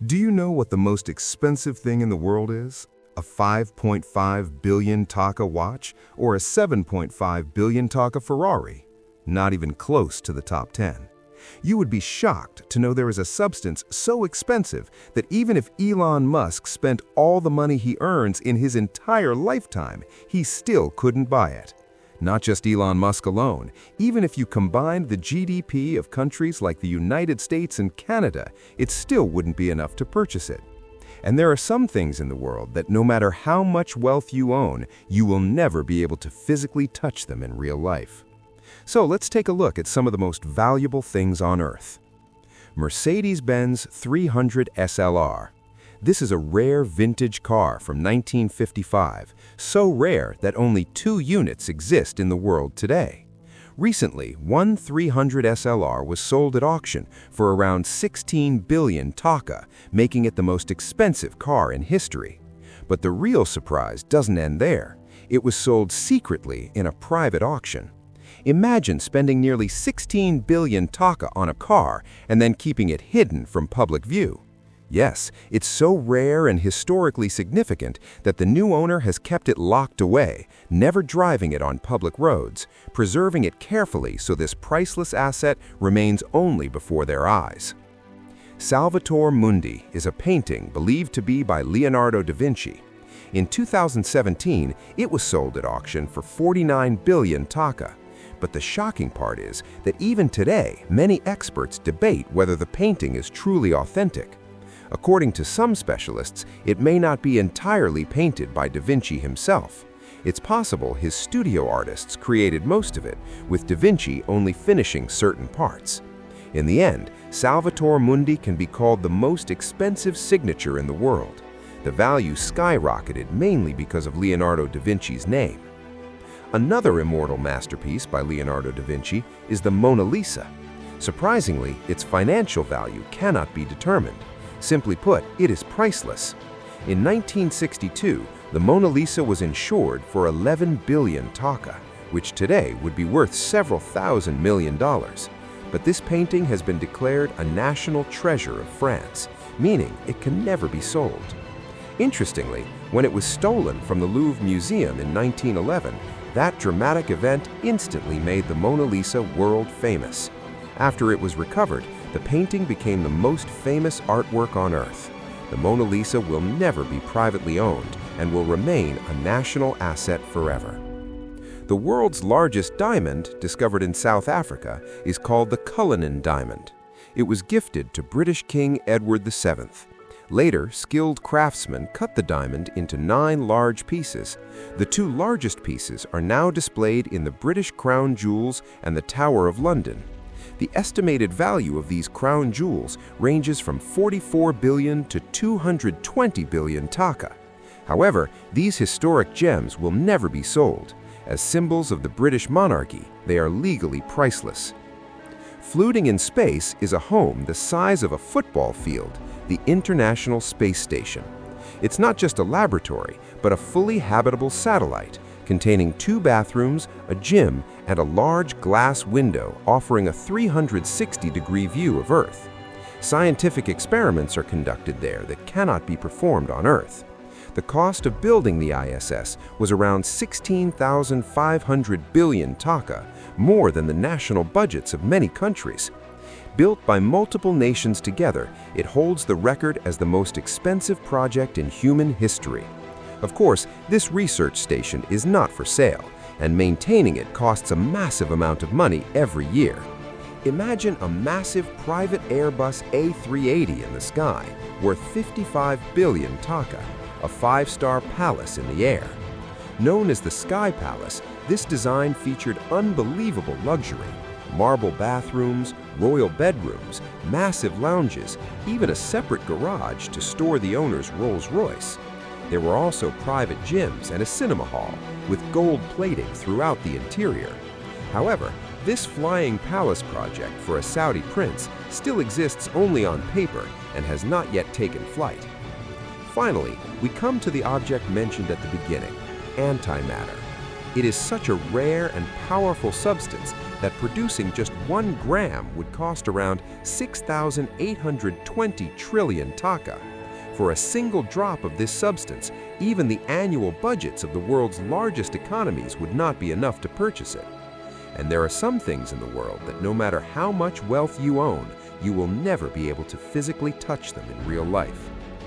Do you know what the most expensive thing in the world is? A 5.5 billion taka watch or a 7.5 billion taka Ferrari? Not even close to the top 10. You would be shocked to know there is a substance so expensive that even if Elon Musk spent all the money he earns in his entire lifetime, he still couldn't buy it. Not just Elon Musk alone, even if you combined the GDP of countries like the United States and Canada, it still wouldn't be enough to purchase it. And there are some things in the world that no matter how much wealth you own, you will never be able to physically touch them in real life. So let's take a look at some of the most valuable things on Earth. Mercedes-Benz 300 SLR. This is a rare vintage car from 1955, so rare that only 2 units exist in the world today. Recently, one 300 SLR was sold at auction for around 16 billion taka, making it the most expensive car in history. But the real surprise doesn't end there. It was sold secretly in a private auction. Imagine spending nearly 16 billion taka on a car and then keeping it hidden from public view. Yes, it's so rare and historically significant that the new owner has kept it locked away, never driving it on public roads, preserving it carefully so this priceless asset remains only before their eyes. Salvator Mundi is a painting believed to be by Leonardo da Vinci. In 2017, it was sold at auction for 49 billion taka. But the shocking part is that even today, many experts debate whether the painting is truly authentic. According to some specialists, it may not be entirely painted by Da Vinci himself. It's possible his studio artists created most of it, with Da Vinci only finishing certain parts. In the end, Salvator Mundi can be called the most expensive signature in the world. The value skyrocketed mainly because of Leonardo da Vinci's name. Another immortal masterpiece by Leonardo da Vinci is the Mona Lisa. Surprisingly, its financial value cannot be determined. Simply put, it is priceless. In 1962, the Mona Lisa was insured for 11 billion taka, which today would be worth several thousand million dollars. But this painting has been declared a national treasure of France, meaning it can never be sold. Interestingly, when it was stolen from the Louvre Museum in 1911, that dramatic event instantly made the Mona Lisa world famous. After it was recovered, the painting became the most famous artwork on Earth. The Mona Lisa will never be privately owned and will remain a national asset forever. The world's largest diamond, discovered in South Africa, is called the Cullinan diamond. It was gifted to British King Edward VII. Later, skilled craftsmen cut the diamond into 9 large pieces. The 2 largest pieces are now displayed in the British Crown Jewels and the Tower of London. The estimated value of these crown jewels ranges from 44 billion to 220 billion taka. However, these historic gems will never be sold. As symbols of the British monarchy, they are legally priceless. Floating in space is a home the size of a football field, the International Space Station. It's not just a laboratory, but a fully habitable satellite, containing 2 bathrooms, a gym, and a large glass window offering a 360-degree view of Earth. Scientific experiments are conducted there that cannot be performed on Earth. The cost of building the ISS was around 16,500 billion taka, more than the national budgets of many countries. Built by multiple nations together, it holds the record as the most expensive project in human history. Of course, this research station is not for sale, and maintaining it costs a massive amount of money every year. Imagine a massive private Airbus A380 in the sky, worth 55 billion taka, a 5-star palace in the air. Known as the Sky Palace, this design featured unbelievable luxury. Marble bathrooms, royal bedrooms, massive lounges, even a separate garage to store the owner's Rolls-Royce. There were also private gyms and a cinema hall, with gold plating throughout the interior. However, this flying palace project for a Saudi prince still exists only on paper and has not yet taken flight. Finally, we come to the object mentioned at the beginning, antimatter. It is such a rare and powerful substance that producing just 1 gram would cost around 6,820 trillion taka. For a single drop of this substance, even the annual budgets of the world's largest economies would not be enough to purchase it. And there are some things in the world that no matter how much wealth you own, you will never be able to physically touch them in real life.